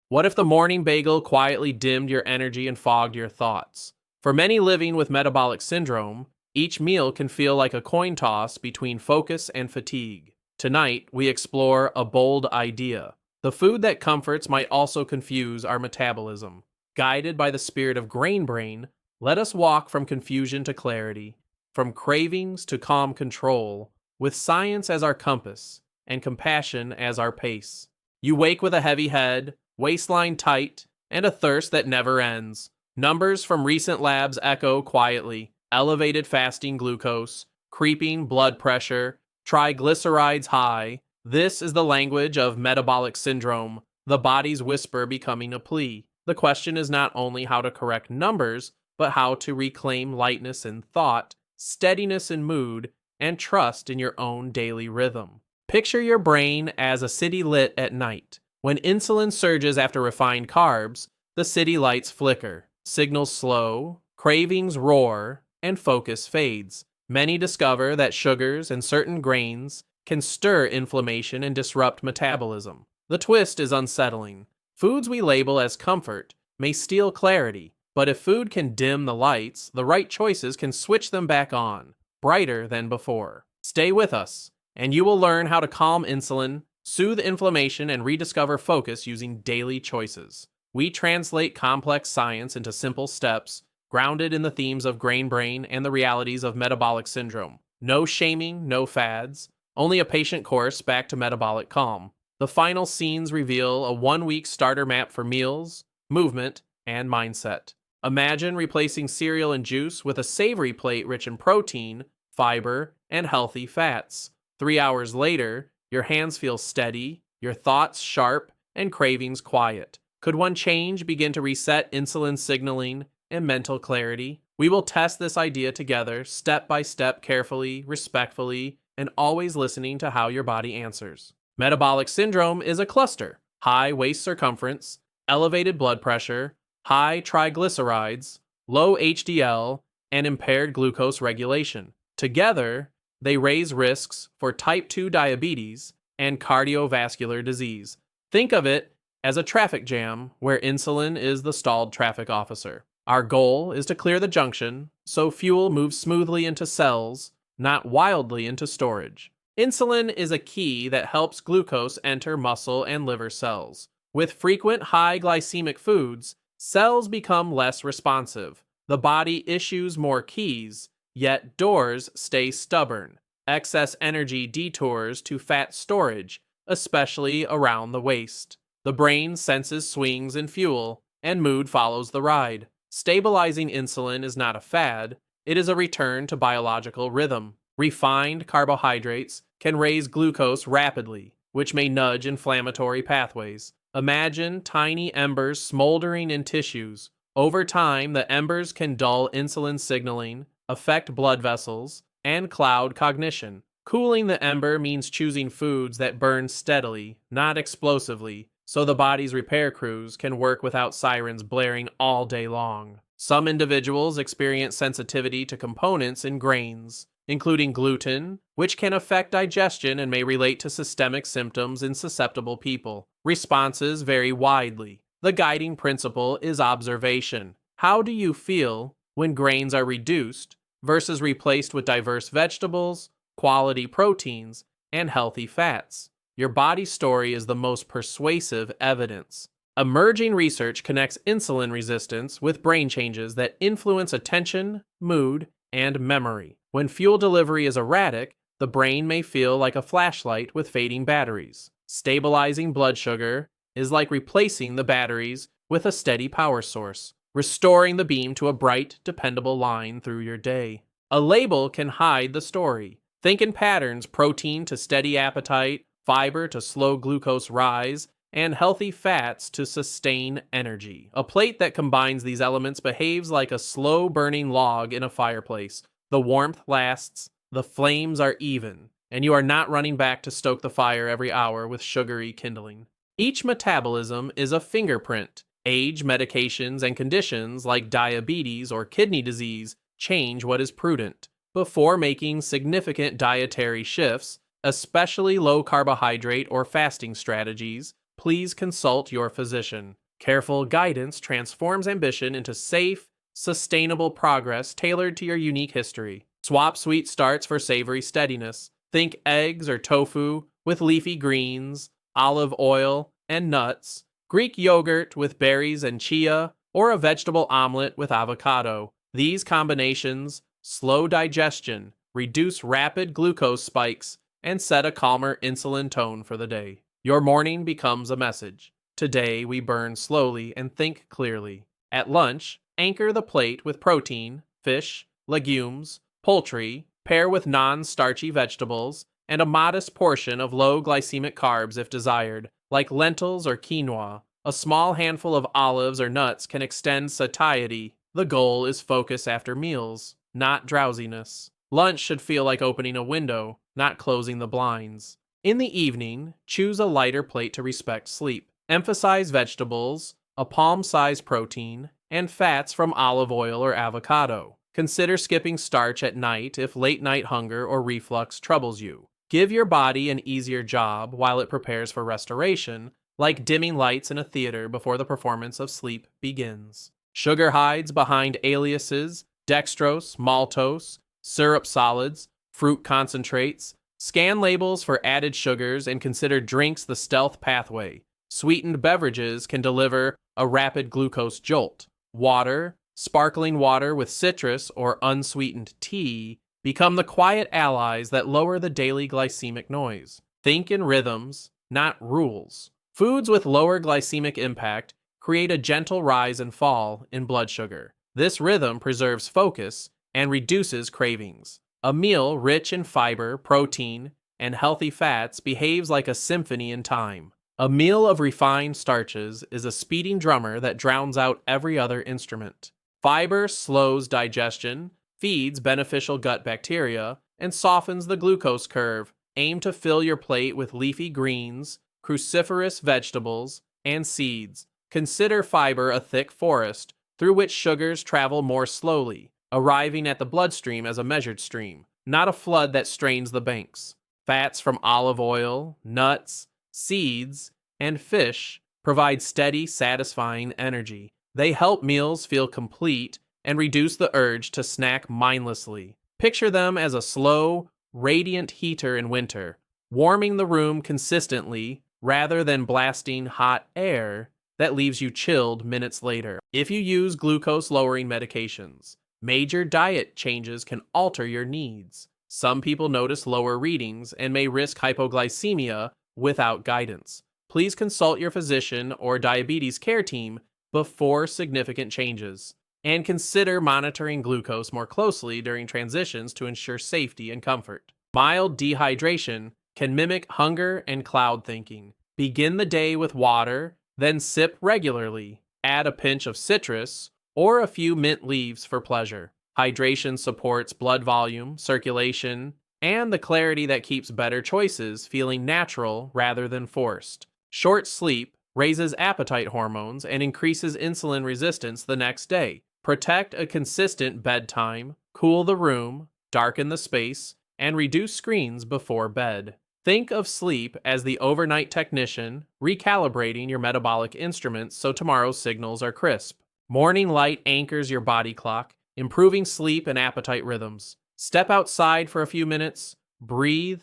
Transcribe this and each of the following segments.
What if the morning bagel quietly dimmed your energy and fogged your thoughts? For many living with metabolic syndrome, each meal can feel like a coin toss between focus and fatigue. Tonight, we explore a bold idea. The food that comforts might also confuse our metabolism. Guided by the spirit of Grain Brain, let us walk from confusion to clarity, from cravings to calm control, with science as our compass and compassion as our pace. You wake with a heavy head, waistline tight, and a thirst that never ends. Numbers from recent labs echo quietly: elevated fasting glucose, creeping blood pressure, triglycerides high. This is the language of metabolic syndrome, the body's whisper becoming a plea. The question is not only how to correct numbers, but how to reclaim lightness in thought, steadiness in mood, and trust in your own daily rhythm. Picture your brain as a city lit at night. When insulin surges after refined carbs, the city lights flicker, signals slow, cravings roar, and focus fades. Many discover that sugars and certain grains can stir inflammation and disrupt metabolism. The twist is unsettling. Foods we label as comfort may steal clarity, but if food can dim the lights, the right choices can switch them back on, brighter than before. Stay with us, and you will learn how to calm insulin, soothe inflammation, and rediscover focus using daily choices. We translate complex science into simple steps, grounded in the themes of Grain Brain and the realities of metabolic syndrome. No shaming, no fads, only a patient course back to metabolic calm. The final scenes reveal a 1-week starter map for meals, movement, and mindset. Imagine replacing cereal and juice with a savory plate rich in protein, fiber, and healthy fats. 3 hours later, your hands feel steady, your thoughts sharp, and cravings quiet. Could one change begin to reset insulin signaling and mental clarity? We will test this idea together, step by step, carefully, respectfully, and always listening to how your body answers. Metabolic syndrome is a cluster: high waist circumference, elevated blood pressure, high triglycerides, low HDL, and impaired glucose regulation. Together, they raise risks for type 2 diabetes and cardiovascular disease. Think of it as a traffic jam where insulin is the stalled traffic officer. Our goal is to clear the junction so fuel moves smoothly into cells, not wildly into storage. Insulin is a key that helps glucose enter muscle and liver cells. With frequent high glycemic foods, cells become less responsive. The body issues more keys, yet doors stay stubborn. Excess energy detours to fat storage, especially around the waist. The brain senses swings in fuel, and mood follows the ride. Stabilizing insulin is not a fad, it is a return to biological rhythm. Refined carbohydrates can raise glucose rapidly, which may nudge inflammatory pathways. Imagine tiny embers smoldering in tissues. Over time, the embers can dull insulin signaling, affect blood vessels, and cloud cognition. Cooling the ember means choosing foods that burn steadily, not explosively, so the body's repair crews can work without sirens blaring all day long. Some individuals experience sensitivity to components in grains, including gluten, which can affect digestion and may relate to systemic symptoms in susceptible people. Responses vary widely. The guiding principle is observation. How do you feel when grains are reduced versus replaced with diverse vegetables, quality proteins, and healthy fats? Your body's story is the most persuasive evidence. Emerging research connects insulin resistance with brain changes that influence attention, mood, and memory. When fuel delivery is erratic, the brain may feel like a flashlight with fading batteries. Stabilizing blood sugar is like replacing the batteries with a steady power source, restoring the beam to a bright, dependable line through your day. A label can hide the story. Think in patterns: protein to steady appetite, fiber to slow glucose rise, and healthy fats to sustain energy. A plate that combines these elements behaves like a slow-burning log in a fireplace. The warmth lasts, the flames are even, and you are not running back to stoke the fire every hour with sugary kindling. Each metabolism is a fingerprint. Age, medications, and conditions like diabetes or kidney disease change what is prudent. Before making significant dietary shifts, especially low carbohydrate or fasting strategies, please consult your physician. Careful guidance transforms ambition into safe, sustainable progress tailored to your unique history. Swap sweet starts for savory steadiness. Think eggs or tofu with leafy greens, olive oil, and nuts, Greek yogurt with berries and chia, or a vegetable omelet with avocado. These combinations slow digestion, reduce rapid glucose spikes, and set a calmer insulin tone for the day. Your morning becomes a message. Today we burn slowly and think clearly. At lunch, anchor the plate with protein, fish, legumes, poultry, pair with non-starchy vegetables, and a modest portion of low glycemic carbs if desired, like lentils or quinoa. A small handful of olives or nuts can extend satiety. The goal is focus after meals, not drowsiness. Lunch should feel like opening a window, not closing the blinds. In the evening, choose a lighter plate to respect sleep. Emphasize vegetables, a palm-sized protein, and fats from olive oil or avocado. Consider skipping starch at night if late-night hunger or reflux troubles you. Give your body an easier job while it prepares for restoration, like dimming lights in a theater before the performance of sleep begins. Sugar hides behind aliases, dextrose, maltose, syrup solids, fruit concentrates. Scan labels for added sugars and consider drinks the stealth pathway. Sweetened beverages can deliver a rapid glucose jolt. Water, sparkling water with citrus or unsweetened tea become the quiet allies that lower the daily glycemic noise. Think in rhythms, not rules. Foods with lower glycemic impact create a gentle rise and fall in blood sugar. This rhythm preserves focus and reduces cravings. A meal rich in fiber, protein, and healthy fats behaves like a symphony in time. A meal of refined starches is a speeding drummer that drowns out every other instrument. Fiber slows digestion, feeds beneficial gut bacteria, and softens the glucose curve. Aim to fill your plate with leafy greens, cruciferous vegetables, and seeds. Consider fiber a thick forest through which sugars travel more slowly, arriving at the bloodstream as a measured stream, not a flood that strains the banks. Fats from olive oil, nuts, seeds, and fish provide steady, satisfying energy. They help meals feel complete and reduce the urge to snack mindlessly. Picture them as a slow, radiant heater in winter, warming the room consistently rather than blasting hot air that leaves you chilled minutes later. If you use glucose-lowering medications, major diet changes can alter your needs. Some people notice lower readings and may risk hypoglycemia without guidance. Please consult your physician or diabetes care team before significant changes, and consider monitoring glucose more closely during transitions to ensure safety and comfort. Mild dehydration can mimic hunger and cloud thinking. Begin the day with water, then sip regularly. Add a pinch of citrus or a few mint leaves for pleasure. Hydration supports blood volume, circulation, and the clarity that keeps better choices feeling natural rather than forced. Short sleep raises appetite hormones and increases insulin resistance the next day. Protect a consistent bedtime, cool the room, darken the space, and reduce screens before bed. Think of sleep as the overnight technician, recalibrating your metabolic instruments so tomorrow's signals are crisp. Morning light anchors your body clock, improving sleep and appetite rhythms. Step outside for a few minutes, breathe,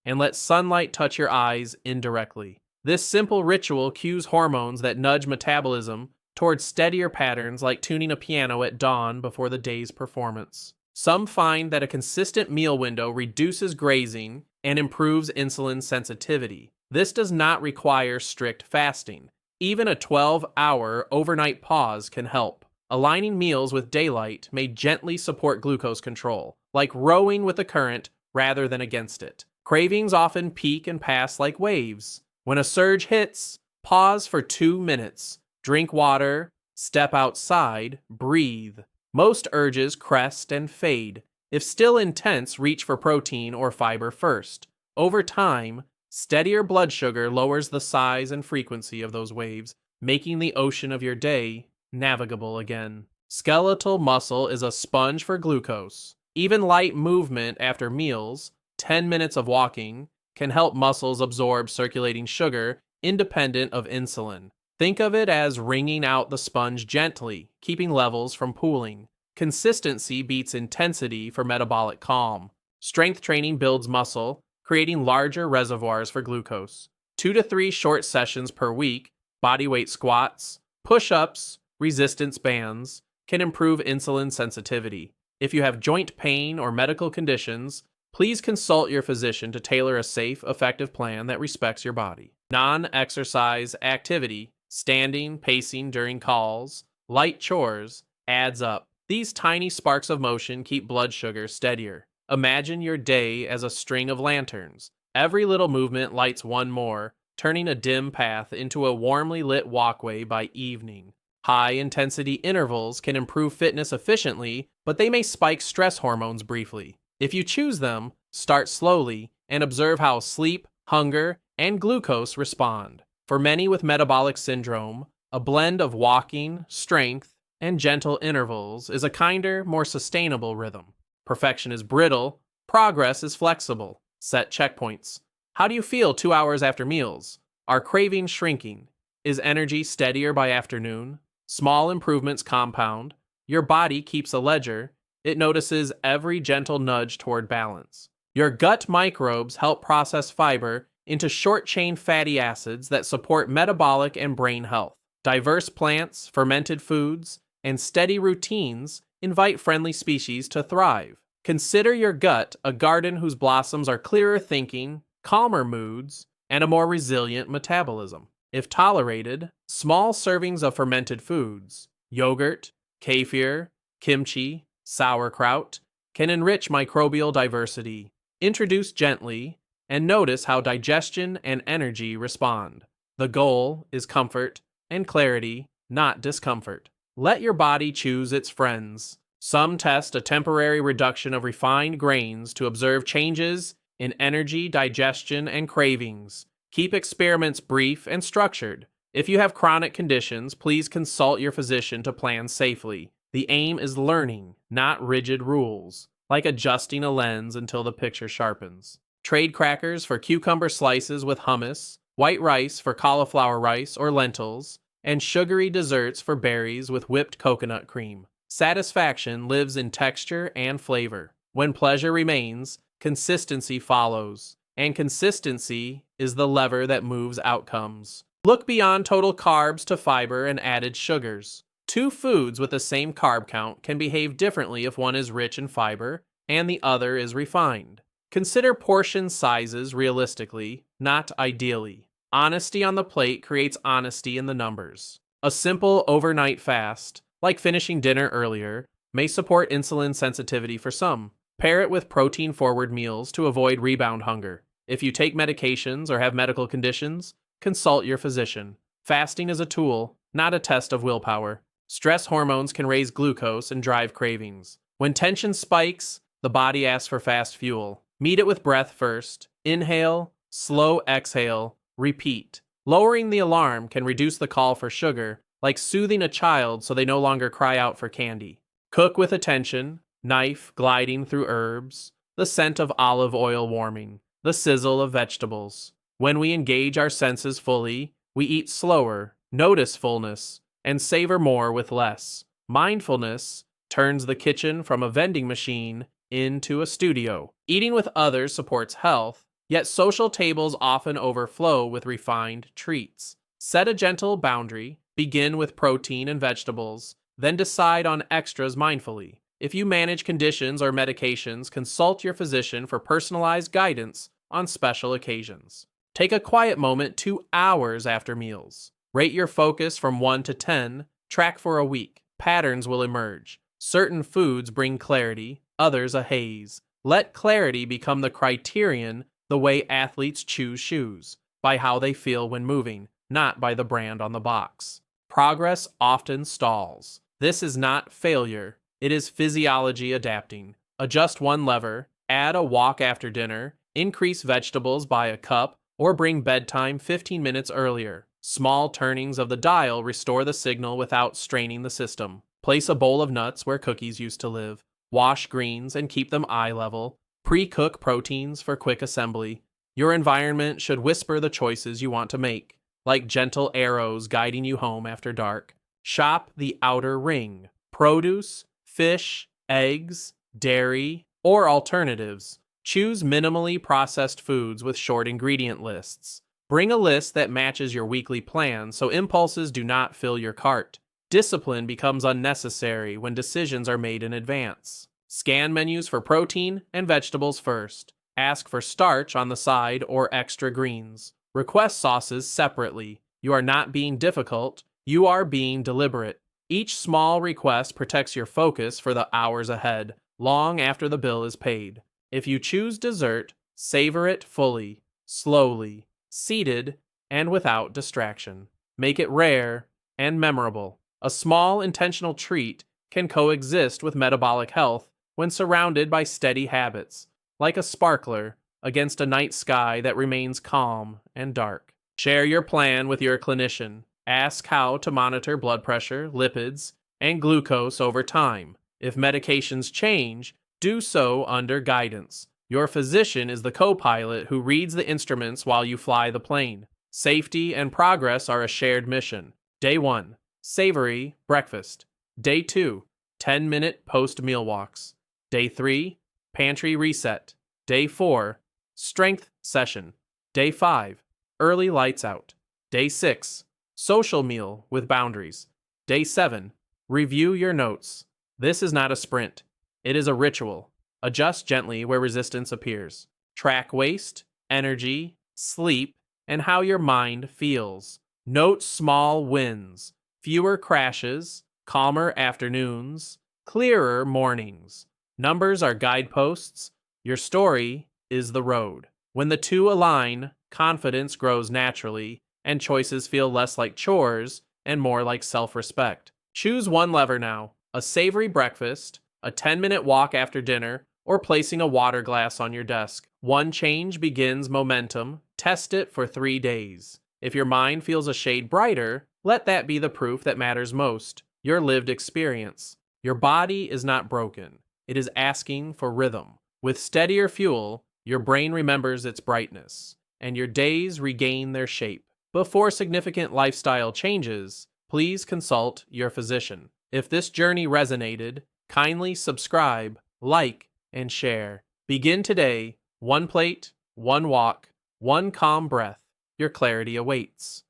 and let sunlight touch your eyes indirectly. This simple ritual cues hormones that nudge metabolism towards steadier patterns like tuning a piano at dawn before the day's performance. Some find that a consistent meal window reduces grazing and improves insulin sensitivity. This does not require strict fasting. Even a 12-hour overnight pause can help. Aligning meals with daylight may gently support glucose control, like rowing with the current rather than against it. Cravings often peak and pass like waves. When a surge hits, pause for 2 minutes, drink water, step outside, breathe. Most urges crest and fade. If still intense, reach for protein or fiber first. Over time, steadier blood sugar lowers the size and frequency of those waves, making the ocean of your day navigable again. Skeletal muscle is a sponge for glucose. Even light movement after meals, 10 minutes of walking, can help muscles absorb circulating sugar independent of insulin. Think of it as wringing out the sponge gently, keeping levels from pooling. Consistency beats intensity for metabolic calm. Strength training builds muscle, creating larger reservoirs for glucose. 2 to 3 short sessions per week, bodyweight squats, push-ups, resistance bands, can improve insulin sensitivity. If you have joint pain or medical conditions, please consult your physician to tailor a safe, effective plan that respects your body. Non-exercise activity, standing, pacing during calls, light chores, adds up. These tiny sparks of motion keep blood sugar steadier. Imagine your day as a string of lanterns. Every little movement lights one more, turning a dim path into a warmly lit walkway by evening. High-intensity intervals can improve fitness efficiently, but they may spike stress hormones briefly. If you choose them, start slowly and observe how sleep, hunger, and glucose respond. For many with metabolic syndrome, a blend of walking, strength, and gentle intervals is a kinder, more sustainable rhythm. Perfection is brittle, progress is flexible. Set checkpoints. How do you feel 2 hours after meals? Are cravings shrinking? Is energy steadier by afternoon? Small improvements compound. Your body keeps a ledger. It notices every gentle nudge toward balance. Your gut microbes help process fiber into short-chain fatty acids that support metabolic and brain health. Diverse plants, fermented foods, and steady routines invite friendly species to thrive. Consider your gut a garden whose blossoms are clearer thinking, calmer moods, and a more resilient metabolism. If tolerated, small servings of fermented foods, yogurt, kefir, kimchi, sauerkraut, can enrich microbial diversity. Introduce gently, and notice how digestion and energy respond. The goal is comfort and clarity, not discomfort. Let your body choose its friends. Some test a temporary reduction of refined grains to observe changes in energy, digestion, and cravings. Keep experiments brief and structured. If you have chronic conditions, please consult your physician to plan safely. The aim is learning, not rigid rules, like adjusting a lens until the picture sharpens. Trade crackers for cucumber slices with hummus, white rice for cauliflower rice or lentils, and sugary desserts for berries with whipped coconut cream. Satisfaction lives in texture and flavor. When pleasure remains, consistency follows, and consistency is the lever that moves outcomes. Look beyond total carbs to fiber and added sugars. 2 foods with the same carb count can behave differently if one is rich in fiber and the other is refined. Consider portion sizes realistically, not ideally. Honesty on the plate creates honesty in the numbers. A simple overnight fast, like finishing dinner earlier, may support insulin sensitivity for some. Pair it with protein-forward meals to avoid rebound hunger. If you take medications or have medical conditions, consult your physician. Fasting is a tool, not a test of willpower. Stress hormones can raise glucose and drive cravings. When tension spikes, the body asks for fast fuel. Meet it with breath first. Inhale, slow exhale, repeat. Lowering the alarm can reduce the call for sugar, like soothing a child so they no longer cry out for candy. Cook with attention, knife gliding through herbs, the scent of olive oil warming, the sizzle of vegetables. When we engage our senses fully, we eat slower, notice fullness, and savor more with less. Mindfulness turns the kitchen from a vending machine into a studio. Eating with others supports health, yet social tables often overflow with refined treats. Set a gentle boundary, begin with protein and vegetables, then decide on extras mindfully. If you manage conditions or medications, consult your physician for personalized guidance on special occasions. Take a quiet moment 2 hours after meals. Rate your focus from 1 to 10, track for a week. Patterns will emerge. Certain foods bring clarity, others a haze. Let clarity become the criterion the way athletes choose shoes, by how they feel when moving, not by the brand on the box. Progress often stalls. This is not failure, it is physiology adapting. Adjust one lever, add a walk after dinner, increase vegetables by a cup, or bring bedtime 15 minutes earlier. Small turnings of the dial restore the signal without straining the system. Place a bowl of nuts where cookies used to live. Wash greens and keep them eye level. Pre-cook proteins for quick assembly. Your environment should whisper the choices you want to make. like gentle arrows guiding you home after dark. Shop the outer ring: produce, fish, eggs, dairy, or alternatives. Choose minimally processed foods with short ingredient lists. Bring a list that matches your weekly plan so impulses do not fill your cart. Discipline becomes unnecessary when decisions are made in advance. Scan menus for protein and vegetables first. Ask for starch on the side or extra greens. Request sauces separately. You are not being difficult, you are being deliberate. Each small request protects your focus for the hours ahead, long after the bill is paid. If you choose dessert, savor it fully, slowly, seated, and without distraction. Make it rare and memorable. A small intentional treat can coexist with metabolic health when surrounded by steady habits, like a sparkler against a night sky that remains calm and dark. Share your plan with your clinician. Ask how to monitor blood pressure, lipids, and glucose over time. If medications change, do so under guidance. Your physician is the co-pilot who reads the instruments while you fly the plane. Safety and progress are a shared mission. Day 1, savory breakfast. Day 2, 10-minute post-meal walks. Day 3, pantry reset. Day 4, strength session. Day 5, early lights out. Day 6, social meal with boundaries. Day 7, review your notes. This is not a sprint. It is a ritual. Adjust gently where resistance appears. Track waste, energy, sleep, and how your mind feels. Note small wins, fewer crashes, calmer afternoons, clearer mornings. Numbers are guideposts. Your story is the road. When the two align, confidence grows naturally, and choices feel less like chores and more like self-respect. Choose one lever now: a savory breakfast, a 10-minute walk after dinner, or placing a water glass on your desk. One change begins momentum. Test it for 3 days. If your mind feels a shade brighter, let that be the proof that matters most: your lived experience. Your body is not broken. It is asking for rhythm. With steadier fuel, your brain remembers its brightness, and your days regain their shape. Before significant lifestyle changes, please consult your physician. If this journey resonated, kindly subscribe, like, and share. Begin today. One plate, one walk, one calm breath. Your clarity awaits.